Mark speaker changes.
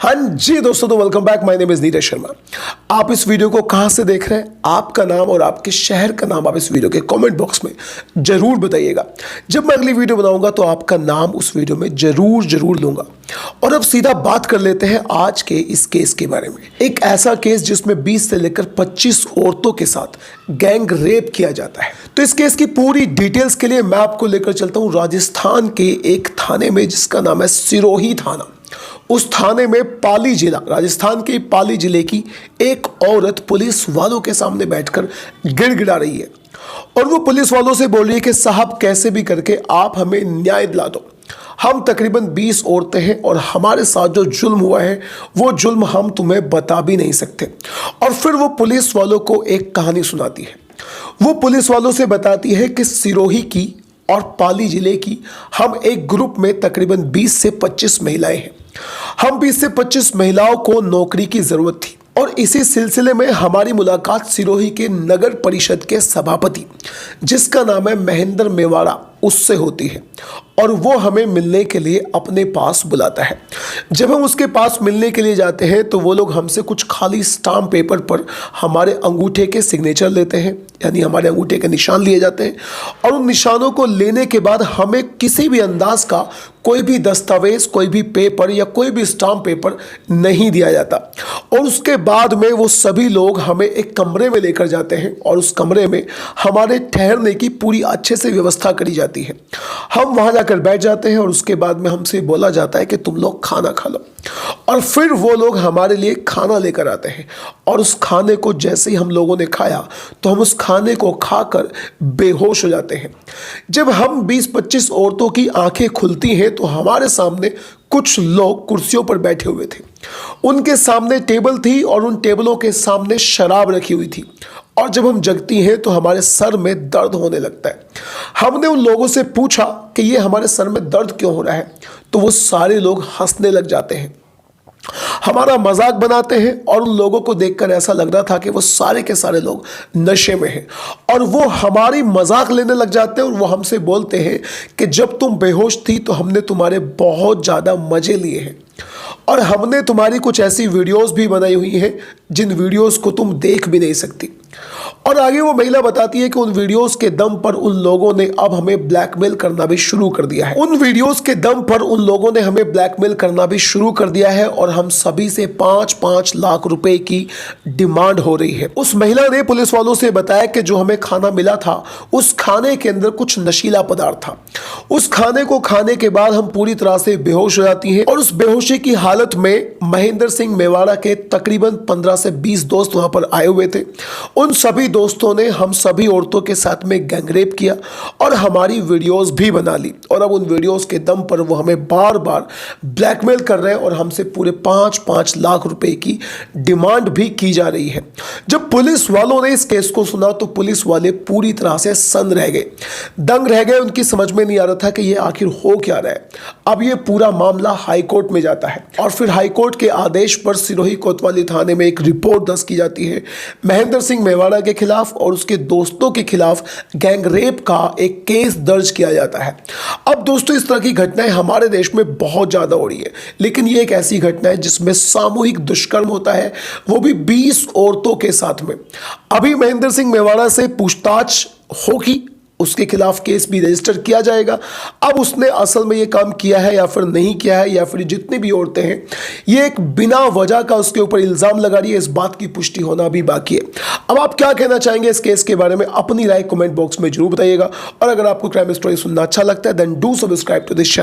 Speaker 1: हाँ जी दोस्तों, तो welcome back. My name is Neeraj Sharma. आप इस वीडियो को कहाँ से देख रहे हैं, आपका नाम और आपके शहर का नाम आप इस वीडियो के कमेंट बॉक्स में जरूर बताइएगा। जब मैं अगली वीडियो बनाऊंगा तो आपका नाम उस वीडियो में जरूर लूंगा। और अब सीधा बात कर लेते हैं आज के इस केस के बारे में। एक ऐसा केस जिसमें 20 से लेकर 25 औरतों के साथ गैंग रेप किया जाता है। तो इस केस की पूरी डिटेल्स के लिए मैं आपको लेकर चलता हूं राजस्थान के एक थाने में जिसका नाम है सिरोही थाना। उस थाने में पाली जिला, राजस्थान के पाली जिले की एक औरत पुलिस वालों के सामने बैठकर गिड़गिड़ा रही है और वो पुलिस वालों से बोल रही है कि साहब कैसे भी करके आप हमें न्याय दिला दो। हम तकरीबन 20 औरतें हैं और हमारे साथ जो जुल्म हुआ है वो जुल्म हम तुम्हें बता भी नहीं सकते। और फिर वो पुलिस वालों को एक कहानी सुनाती है। वो पुलिस वालों से बताती है कि सिरोही की और पाली जिले की हम एक ग्रुप में तकरीबन 20 से 25 महिलाएं हैं। हम 20 से 25 महिलाओं को नौकरी की जरूरत थी और इसी सिलसिले में हमारी मुलाकात सिरोही के नगर परिषद के सभापति जिसका नाम है महेंद्र मेवाड़ा उससे होती है और वो हमें मिलने के लिए अपने पास बुलाता है। जब हम उसके पास मिलने के लिए जाते हैं तो वो लोग हमसे कुछ खाली स्टाम्प पेपर पर हमारे अंगूठे के सिग्नेचर लेते हैं, यानी हमारे अंगूठे के निशान लिए जाते हैं। और उन निशानों को लेने के बाद हमें किसी भी अंदाज का कोई भी दस्तावेज, कोई भी पेपर या कोई भी स्टाम्प पेपर नहीं दिया जाता। और उसके बाद में वो सभी लोग हमें एक कमरे में लेकर जाते हैं और उस कमरे में हमारे ठहरने की पूरी अच्छे से व्यवस्था करी जाती है। हम वहां जाकर बैठ जाते हैं और उसके बाद में हमसे बोला जाता है कि तुम लोग खाना खा लो। और फिर वो लोग हमारे लिए खाना लेकर आते हैं और उस खाने को जैसे ही हम लोगों ने खाया तो हम उस खाने को खाकर बेहोश हो जाते हैं। जब हम 20-25 औरतों की आंखें खुलती हैं तो हमारे सामने कुछ लोग कुर्सियों पर बैठे हुए थे। उनके सामने टेबल थी और उन टेबलों के सामने शराब रखी हुई थी। और जब हम जगती हैं तो हमारे सर में दर्द होने लगता है। हमने उन लोगों से पूछा कि ये हमारे सर में दर्द क्यों हो रहा है, तो वो सारे लोग हंसने लग जाते हैं, हमारा मजाक बनाते हैं। और उन लोगों को देखकर ऐसा लग रहा था कि वो सारे के सारे लोग नशे में हैं और वो हमारी मजाक लेने लग जाते हैं। और वो हमसे बोलते हैं कि जब तुम बेहोश थी तो हमने तुम्हारे बहुत ज़्यादा मज़े लिए हैं और हमने तुम्हारी कुछ ऐसी वीडियोस भी बनाई हुई हैं जिन वीडियोस को तुम देख भी नहीं सकती। और आगे वो महिला बताती है कि उन वीडियोस के दम पर उन लोगों ने अब हमें ब्लैकमेल करना भी शुरू कर दिया है। उन वीडियोस के दम पर उन लोगों ने हमें ब्लैकमेल करना भी शुरू कर दिया है और हम सभी से 5-5 लाख रुपए की डिमांड हो रही है। उस महिला ने पुलिस वालों से बताया कि जो हमें खाना मिला था उस खाने के अंदर कुछ नशीला पदार्थ था। उस खाने को खाने के बाद हम पूरी तरह से बेहोश हो जाती हैं और उस बेहोशी की हालत में महेंद्र सिंह मेवाड़ा के तकरीबन 15 से 20 दोस्त वहां पर आए हुए थे। उन सभी दोस्तों ने हम सभी औरतों के साथ में गैंगरेप किया और हमारी वीडियोस भी बना ली। और अब उन वीडियोस के दम पर वो हमें बार बार ब्लैकमेल कर रहे हैं और हमसे पूरे 5-5 लाख रुपए की डिमांड भी की जा रही है। जब पुलिस वालों ने इस केस को सुना तो पुलिस वाले पूरी तरह से सन्न रह गए, दंग रह गए। उनकी समझ में नहीं आ रहा था कि ये आखिर हो क्या रहा है। अब ये पूरा मामला हाईकोर्ट में जाता है और फिर हाईकोर्ट के आदेश पर सिरोही कोतवाली थाने में एक रिपोर्ट दर्ज की जाती है महेंद्र सिंह मेवाड़ा के खिलाफ और उसके दोस्तों के खिलाफ गैंगरेप का एक केस दर्ज किया जाता है। अब दोस्तों, इस तरह की घटनाएं हमारे देश में बहुत ज्यादा हो रही है, लेकिन ये एक ऐसी घटना है जिसमें सामूहिक दुष्कर्म होता है, वो भी 20 औरतों के साथ में। अभी महेंद्र सिंह मेवाड़ा से पूछताछ होगी, उसके खिलाफ केस भी रजिस्टर किया जाएगा। अब उसने असल में ये काम किया है या फिर नहीं किया है, या फिर जितनी भी औरतें हैं ये एक बिना वजह का उसके ऊपर इल्जाम लगा रही है, इस बात की पुष्टि होना भी बाकी है। अब आप क्या कहना चाहेंगे इस केस के बारे में, अपनी राय कमेंट बॉक्स में जरूर बताइएगा। और अगर आपको क्राइम स्टोरी सुनना अच्छा लगता है then do subscribe to this channel.